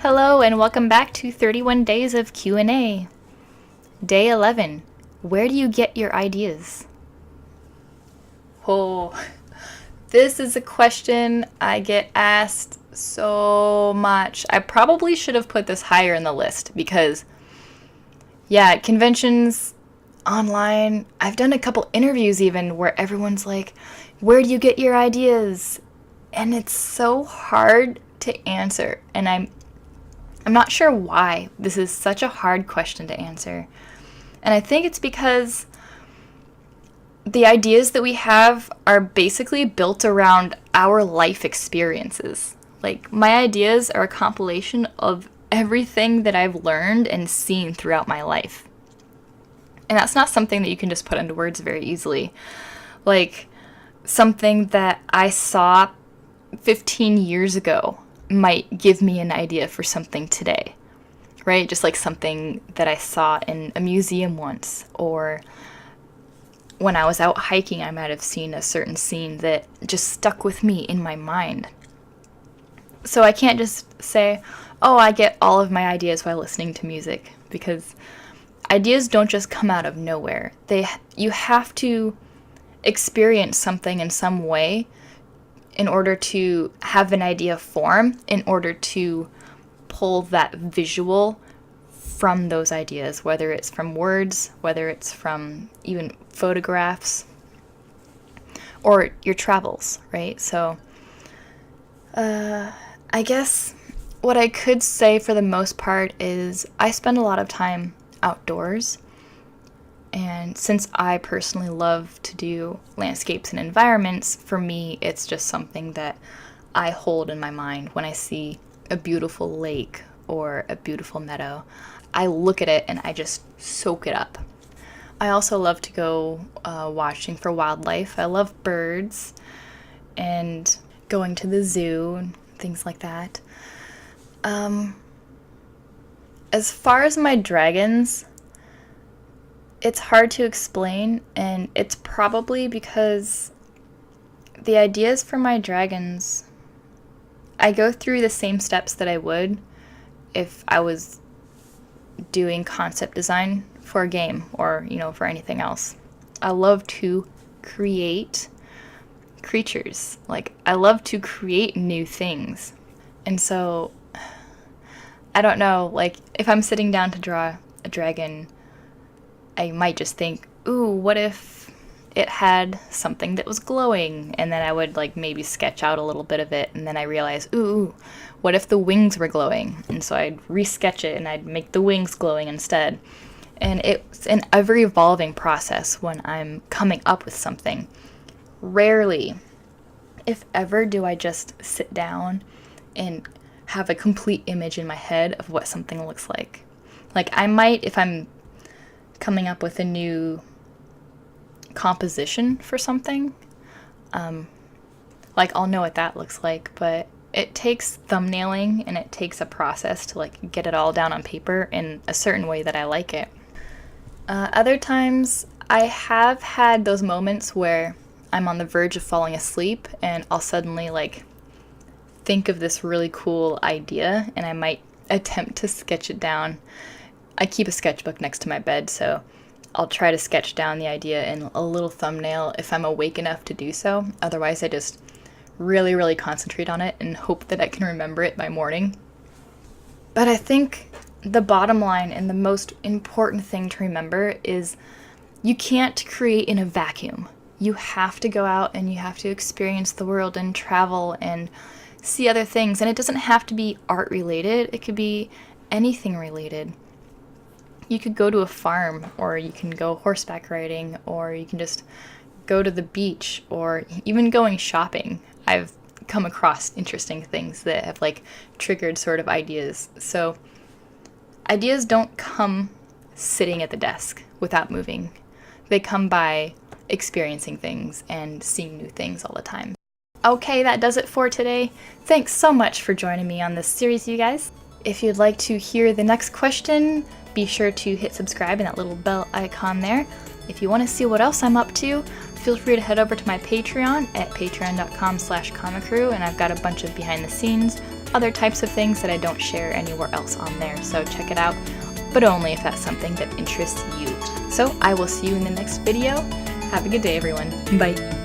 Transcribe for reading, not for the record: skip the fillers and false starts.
Hello and welcome back to 31 Days of Q&A. Day 11. Where do you get your ideas? Oh, this is a question I get asked so much. I probably should have put this higher in the list because, at conventions, online, I've done a couple interviews even where everyone's like, where do you get your ideas? And it's so hard to answer, and I'm not sure why this is such a hard question to answer. And I think it's because the ideas that we have are basically built around our life experiences. Like, my ideas are a compilation of everything that I've learned and seen throughout my life. And that's not something that you can just put into words very easily. Like, something that I saw 15 years ago might give me an idea for something today, right? Just like something that I saw in a museum once, or when I was out hiking, I might have seen a certain scene that just stuck with me in my mind. So I can't just say, oh, I get all of my ideas while listening to music, because ideas don't just come out of nowhere. You have to experience something in some way in order to have an idea form, in order to pull that visual from those ideas, whether it's from words, whether it's from even photographs, or your travels, right? So, I guess what I could say for the most part is I spend a lot of time outdoors. And since I personally love to do landscapes and environments, for me, it's just something that I hold in my mind when I see a beautiful lake or a beautiful meadow. I look at it and I just soak it up. I also love to go watching for wildlife. I love birds and going to the zoo and things like that. As far as my dragons, it's hard to explain, and it's probably because the ideas for my dragons, I go through the same steps that I would if I was doing concept design for a game or, for anything else. I love to create creatures. Like, I love to create new things. And so, I don't know, like, if I'm sitting down to draw a dragon, I might just think, ooh, what if it had something that was glowing? And then I would maybe sketch out a little bit of it, and then I realize, ooh, what if the wings were glowing? And so I'd resketch it and I'd make the wings glowing instead. And it's an ever-evolving process when I'm coming up with something. Rarely, if ever, do I just sit down and have a complete image in my head of what something looks like. Like, I might, if I'm coming up with a new composition for something, I'll know what that looks like, but it takes thumbnailing and it takes a process to get it all down on paper in a certain way that I like it. Other times I have had those moments where I'm on the verge of falling asleep and I'll suddenly think of this really cool idea, and I might attempt to sketch it down. I keep a sketchbook next to my bed, so I'll try to sketch down the idea in a little thumbnail if I'm awake enough to do so. Otherwise, I just really, really concentrate on it and hope that I can remember it by morning. But I think the bottom line and the most important thing to remember is you can't create in a vacuum. You have to go out and you have to experience the world and travel and see other things. And it doesn't have to be art related. It could be anything related. You could go to a farm, or you can go horseback riding, or you can just go to the beach, or even going shopping. I've come across interesting things that have triggered sort of ideas. So ideas don't come sitting at the desk without moving. They come by experiencing things and seeing new things all the time. Okay, that does it for today. Thanks so much for joining me on this series, you guys. If you'd like to hear the next question, be sure to hit subscribe and that little bell icon there. If you want to see what else I'm up to, feel free to head over to my Patreon at patreon.com/comicrew, and I've got a bunch of behind the scenes, other types of things that I don't share anywhere else on there. So check it out, but only if that's something that interests you. So I will see you in the next video. Have a good day, everyone. Bye.